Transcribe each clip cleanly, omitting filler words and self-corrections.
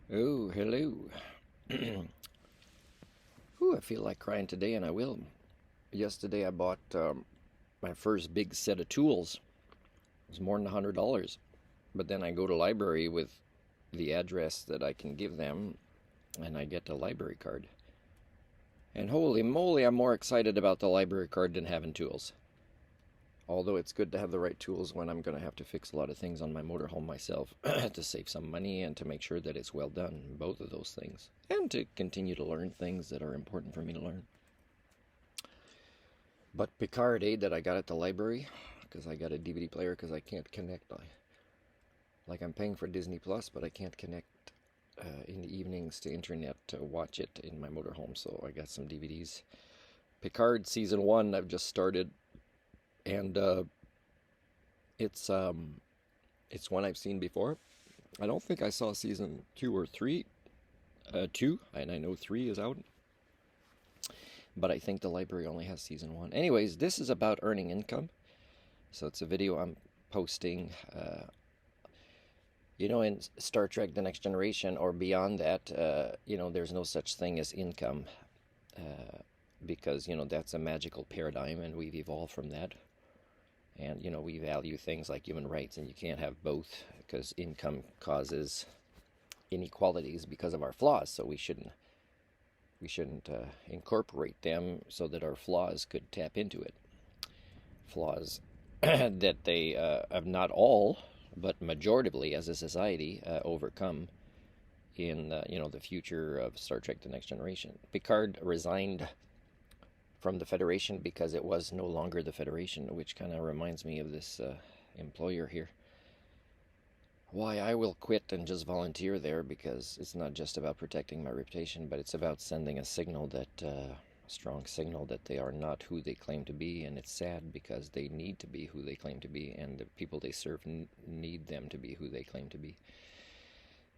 Oh, hello. Ooh, I feel like crying today, and I will. Yesterday, I bought my first big set of tools. It was more than $100. But then I go to library with the address that I can give them, and I get a library card. And holy moly, I'm more excited about the library card than having tools. Although it's good to have the right tools when I'm going to have to fix a lot of things on my motorhome myself to save some money and to make sure that it's well done, both of those things. And to continue to learn things that are important for me to learn. But PICARD that I got at the library, because I got a DVD player because I can't connect. Like I'm paying for Disney Plus, but I can't connect in the evenings to internet to watch it in my motorhome, so I got some DVDs. PICARD Season 1 I've just started, and it's one I've seen before. I don't think I saw Season 2 or 3. 2, and I know 3 is out. But I think the library only has Season 1. Anyways, this is about earning income. So it's a video I'm posting. In Star Trek The Next Generation or beyond that, there's no such thing as income. Because, that's a magical paradigm and we've evolved from that. And, we value things like human rights, and you can't have both because income causes inequalities because of our flaws. So we shouldn't incorporate them so that our flaws could tap into it. Flaws that they have not all, but majoritively as a society overcome in the future of Star Trek The Next Generation. Picard resigned from the Federation because it was no longer the Federation, which kind of reminds me of this employer here. Why I will quit and just volunteer there, because it's not just about protecting my reputation, but it's about sending a signal that, strong signal that they are not who they claim to be, and it's sad because they need to be who they claim to be, and the people they serve need them to be who they claim to be.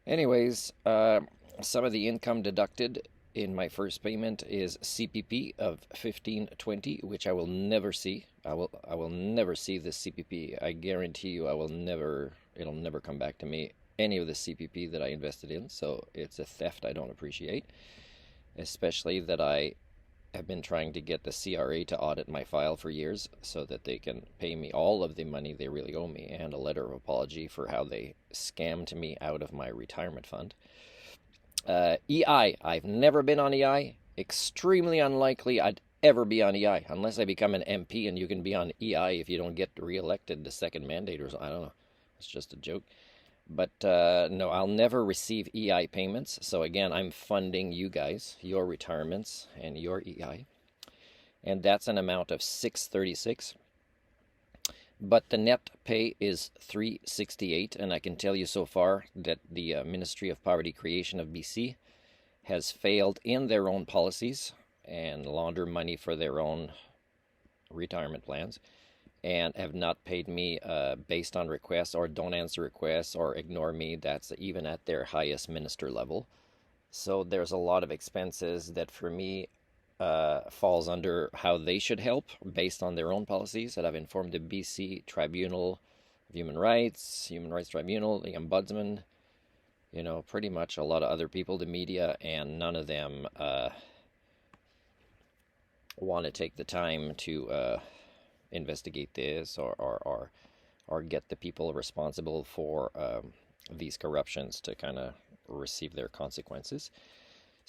Anyways, some of the income deducted in my first payment is CPP of $15.20, which I will never see. I will never see this CPP. I guarantee you it'll never come back to me, any of the CPP that I invested in. So it's a theft I don't appreciate, especially that I have been trying to get the CRA to audit my file for years so that they can pay me all of the money they really owe me, and a letter of apology for how they scammed me out of my retirement fund. EI, I've never been on EI. Extremely unlikely I'd ever be on EI unless I become an MP, and you can be on EI if you don't get reelected the second mandate, or I don't know. It's just a joke. But no, I'll never receive EI payments. So again, I'm funding you guys, your retirements and your EI, and that's an amount of $636. But the net pay is $368, and I can tell you so far that the Ministry of Poverty Creation of BC has failed in their own policies and launder money for their own retirement plans, and have not paid me based on requests, or don't answer requests, or ignore me. That's even at their highest minister level. So there's a lot of expenses that for me falls under how they should help based on their own policies that I've informed the BC Tribunal of Human Rights Tribunal, the Ombudsman, pretty much a lot of other people, the media, and none of them want to take the time to investigate this or get the people responsible for these corruptions to kind of receive their consequences.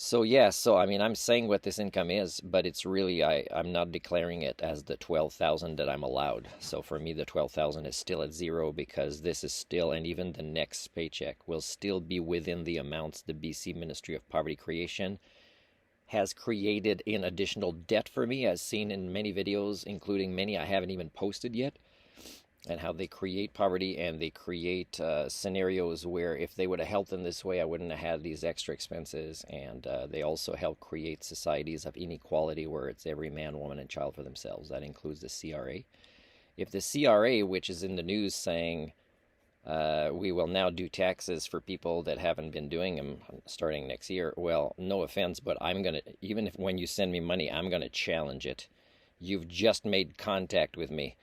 So I'm saying what this income is, but it's really, I'm not declaring it as the $12,000 that I'm allowed. So for me, the $12,000 is still at zero, because this is still, and even the next paycheck will still be within the amounts the BC Ministry of Poverty Creation has created in additional debt for me, as seen in many videos, including many I haven't even posted yet, and how they create poverty, and they create scenarios where if they would have helped in this way, I wouldn't have had these extra expenses. And they also help create societies of inequality where it's every man, woman, and child for themselves. That includes the CRA. If the CRA, which is in the news saying we will now do taxes for people that haven't been doing them starting next year, well, no offense, but I'm going to, even if when you send me money, I'm going to challenge it. You've just made contact with me.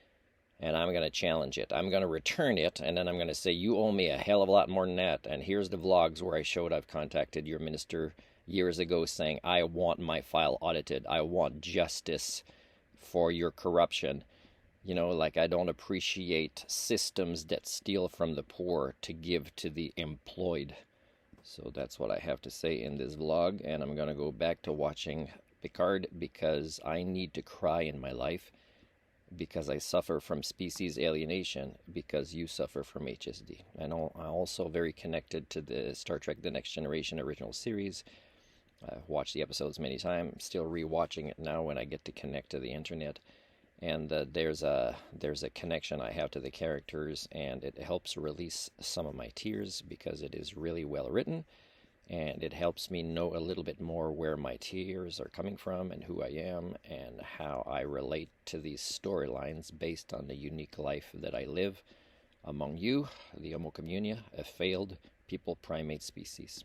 and I'm going to challenge it. I'm going to return it, and then I'm going to say, you owe me a hell of a lot more than that. And here's the vlogs where I showed I've contacted your minister years ago saying, I want my file audited. I want justice for your corruption. You know, like, I don't appreciate systems that steal from the poor to give to the employed. So that's what I have to say in this vlog, and I'm going to go back to watching PICARD because I need to cry in my life, because I suffer from species alienation, because you suffer from HSD. And I'm also very connected to the Star Trek The Next Generation original series. I've watched the episodes many times, still re-watching it now when I get to connect to the internet. And there's a connection I have to the characters, and it helps release some of my tears because it is really well written, and it helps me know a little bit more where my tears are coming from and who I am and how I relate to these storylines based on the unique life that I live among you, the Homo communia, a failed people primate species.